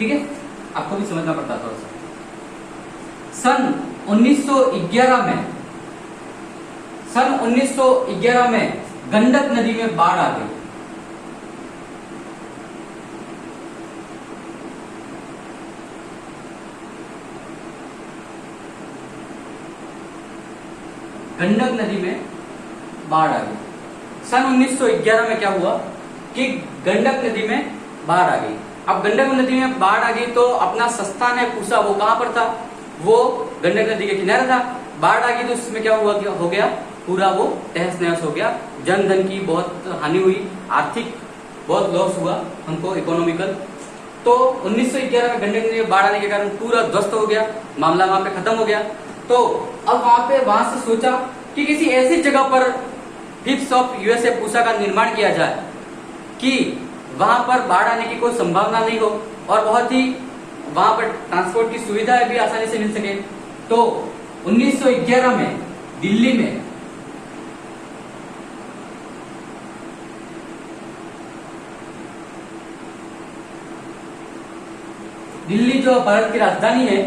ठीक है, आपको भी समझना पड़ता था थोड़ा सा। सन 1911 में गंडक नदी में बाढ़ आ गई। गंडक नदी में बाढ़ आ गई। सन 1911 में क्या हुआ कि गंडक नदी में बाढ़ आ गई। अब गंडक नदी में बाढ़ आ गई तो अपना संस्थान है पूसा, वो कहां पर था? वो गंडक नदी के किनारे था। बाढ़ आ गई तो उसमें क्या हुआ, हो गया पूरा वो तहस नहस हो गया। जन धन की बहुत हानि हुई, आर्थिक बहुत लॉस हुआ हमको, इकोनॉमिकल। तो 1911 में गंडक नदी में बाढ़ आने के कारण पूरा ध्वस्त हो गया, मामला वहां पे खत्म हो गया। तो अब वहां से सोचा कि किसी ऐसी जगह पर फिफ्थ ऑफ यूएसए पूसा का निर्माण किया जाए कि वहां पर बाढ़ आने की कोई संभावना नहीं हो और बहुत ही वहां पर ट्रांसपोर्ट की सुविधाएं भी आसानी से मिल सके। तो 1911 में दिल्ली में दिल्ली जो भारत की राजधानी है,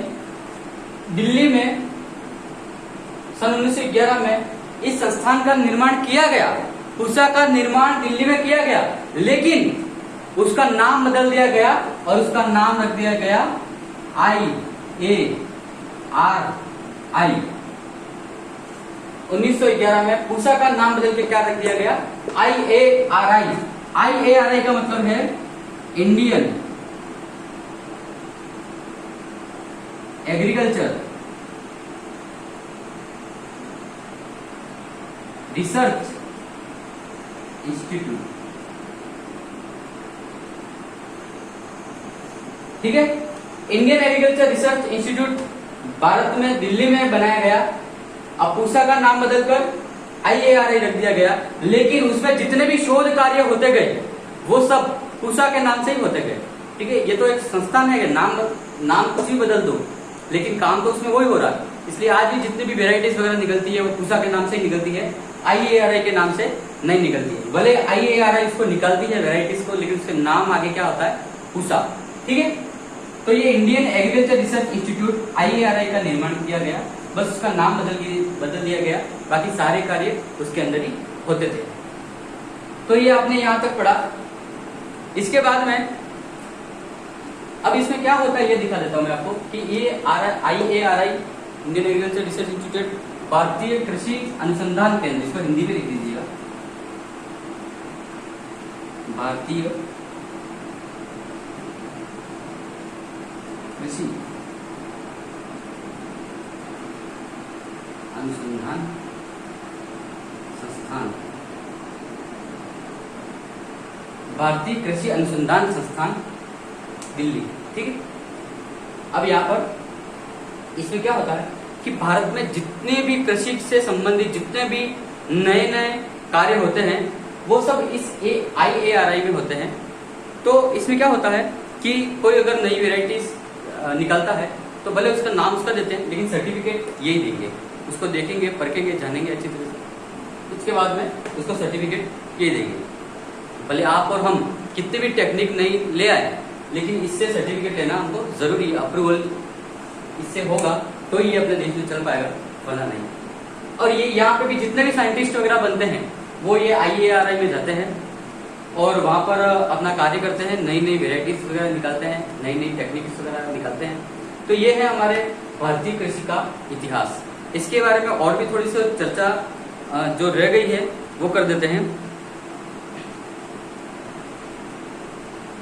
दिल्ली में सन 1911 में इस संस्थान का निर्माण किया गया। पूसा का निर्माण दिल्ली में किया गया, लेकिन उसका नाम बदल दिया गया और उसका नाम रख दिया गया IARI। 1911 में पूसा का नाम बदल के क्या रख दिया गया? IARI। IARI का मतलब है इंडियन एग्रीकल्चर रिसर्च इंस्टीट्यूट। ठीक है, Indian agriculture research institute Bharat में दिल्ली में बनाया गया। अब पूसा का नाम बदलकर IARI रख दिया गया, लेकिन उसमें जितने भी शोध कार्य होते गए वो सब पूसा के नाम से ही होते गए। ठीक है, ये तो एक संस्थान है, नाम कुछ भी बदल दो लेकिन काम तो उसमें वही हो रहा है। इसलिए आज भी जितनी भी वेराइटीज वगैरह निकलती है वो पूसा के नाम से ही निकलती है, IARI के नाम से नहीं निकलती है। भले IARI इसको निकालती है वेराइटीज को, लेकिन उसके नाम आगे क्या होता है? पूसा। ठीक है, तो ये Indian agriculture research institute IARI का निर्माण किया गया, बस उसका नाम बदल दिया गया, बाकी सारे कार्य उसके अंदर ही होते थे। तो ये आपने यहां तक पढ़ा। इसके बाद में अब इसमें क्या होता है ये दिखा देता हूं मैं आपको कि ये IARI Indian agriculture research institute भारतीय कृषि अनुसंधान केंद्र, इसको हिंदी में लिख दीजिएगा, भारतीय कृषि अनुसंधान संस्थान, भारतीय कृषि अनुसंधान संस्थान दिल्ली। ठीक है, अब यहाँ पर इसमें क्या होता है कि भारत में जितने भी कृषि से संबंधित जितने भी नए नए कार्य होते हैं वो सब इस IARI में होते हैं। तो इसमें क्या होता है कि कोई अगर नई वेराइटीज निकलता है तो भले उसका नाम उसका देते हैं, लेकिन सर्टिफिकेट यही देंगे, उसको देखेंगे, परखेंगे, जानेंगे अच्छी तरह से, उसके बाद में उसको सर्टिफिकेट ये देंगे। भले आप और हम कितने भी टेक्निक नहीं ले आए, लेकिन इससे सर्टिफिकेट लेना हमको जरूरी है, अप्रूवल इससे होगा तो ये अपने देश में चल पाएगा, वरना नहीं। और ये यहाँ पे भी जितने भी साइंटिस्ट वगैरह बनते हैं वो ये IARI में जाते हैं और वहां पर अपना कार्य करते हैं, नई नई वेराइटीज वगैरह निकालते हैं, नई नई टेक्निक्स वगैरह निकालते हैं। तो ये है हमारे भारतीय कृषि का इतिहास। इसके बारे में और भी थोड़ी सी चर्चा जो रह गई है वो कर देते हैं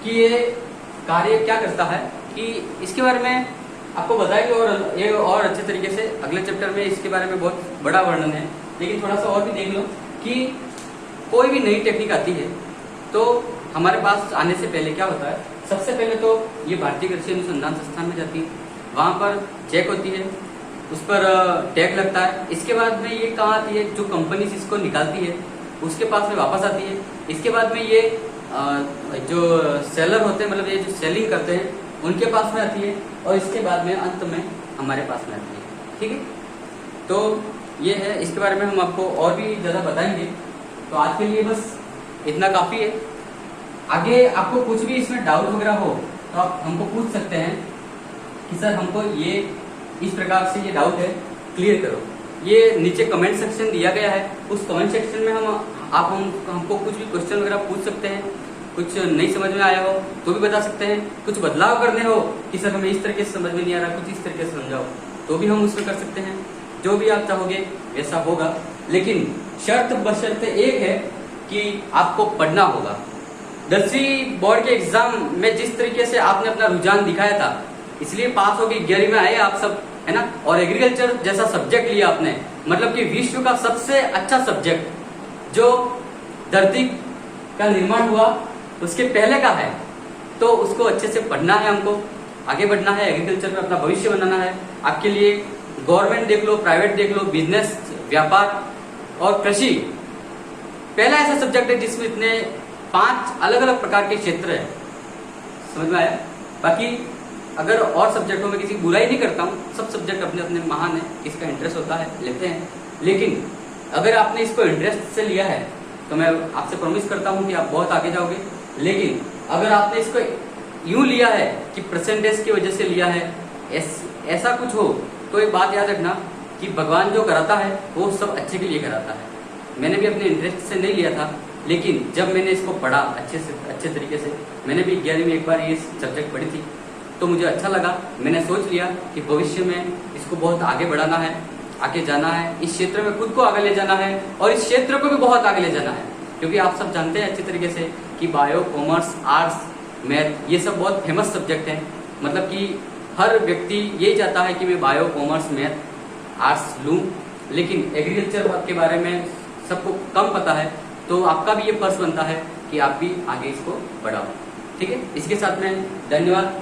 कि ये कार्य क्या करता है, कि इसके बारे में आपको बताएंगे और ये और अच्छे तरीके से अगले चैप्टर में इसके बारे में बहुत बड़ा वर्णन है। लेकिन थोड़ा सा और भी देख लो कि कोई भी नई टेक्निक आती है तो हमारे पास आने से पहले क्या होता है, सबसे पहले तो ये भारतीय कृषि अनुसंधान संस्थान में जाती है, वहां पर चेक होती है, उस पर टैग लगता है। इसके बाद में ये कहाँ आती है, जो कंपनीज इसको निकालती है उसके पास में वापस आती है। इसके बाद में ये जो सेलर होते हैं, मतलब ये जो सेलिंग करते हैं उनके पास में आती है और इसके बाद में अंत में हमारे पास में आती है। ठीक है, तो ये है, इसके बारे में हम आपको और भी ज्यादा बताएंगे। तो आज के लिए बस इतना काफी है। आगे आपको कुछ भी इसमें डाउट वगैरह हो तो आप हमको पूछ सकते हैं कि सर हमको ये इस प्रकार से ये डाउट है, क्लियर करो। ये नीचे कमेंट सेक्शन दिया गया है, उस कमेंट सेक्शन में हमको कुछ भी क्वेश्चन वगैरह पूछ सकते हैं। कुछ नहीं समझ में आया हो तो भी बता सकते हैं, कुछ बदलाव करने हो कि सर हमें इस तरीके से समझ में नहीं आ रहा, कुछ इस तरीके से समझाओ, तो भी हम उसमें कर सकते हैं। जो भी आप चाहोगे वैसा होगा, लेकिन शर्त बशर्ते एक है कि आपको पढ़ना होगा। 10वीं बोर्ड के एग्जाम में जिस तरीके से आपने अपना रुझान दिखाया था, इसलिए पास होके 11वीं में आए आप सब, है ना। और एग्रीकल्चर जैसा सब्जेक्ट लिया आपने, मतलब कि विश्व का सबसे अच्छा सब्जेक्ट जो धरती का निर्माण हुआ उसके पहले का है, तो उसको अच्छे से पढ़ना है, हमको आगे बढ़ना है, एग्रीकल्चर में अपना भविष्य बनाना है। आपके लिए गवर्नमेंट देख लो, प्राइवेट देख लो, बिजनेस, व्यापार और कृषि पहला ऐसा सब्जेक्ट है जिसमें इतने 5 अलग अलग प्रकार के क्षेत्र है। समझ में आया? बाकी अगर और सब्जेक्टों में किसी की बुराई नहीं करता हूँ, सब सब्जेक्ट अपने अपने महान है, किसका इंटरेस्ट होता है लेते हैं। लेकिन अगर आपने इसको इंटरेस्ट से लिया है तो मैं आपसे प्रॉमिस करता हूँ कि आप बहुत आगे जाओगे। लेकिन अगर आपने इसको यूं लिया है कि परसेंटेज की वजह से लिया है, ऐसा कुछ हो, तो एक बात याद रखना कि भगवान जो कराता है वो सब अच्छे के लिए कराता है। मैंने भी अपने इंटरेस्ट से नहीं लिया था, लेकिन जब मैंने इसको पढ़ा अच्छे तरीके से, मैंने भी 11वीं में एक बार ये सब्जेक्ट पढ़ी थी, तो मुझे अच्छा लगा। मैंने सोच लिया कि भविष्य में इसको बहुत आगे बढ़ाना है, आगे जाना है, इस क्षेत्र में खुद को आगे ले जाना है और इस क्षेत्र को भी बहुत आगे ले जाना है। क्योंकि आप सब जानते हैं अच्छी तरीके से कि बायो, कॉमर्स, आर्ट्स, मैथ ये सब बहुत फेमस सब्जेक्ट हैं। मतलब कि हर व्यक्ति यही चाहता है कि मैं बायो, कॉमर्स, मैथ, आर्ट्स लूँ, लेकिन एग्रीकल्चर के बारे में सबको कम पता है। तो आपका भी ये फर्ज बनता है कि आप भी आगे इसको बढ़ाओ। ठीक है, इसके साथ में धन्यवाद।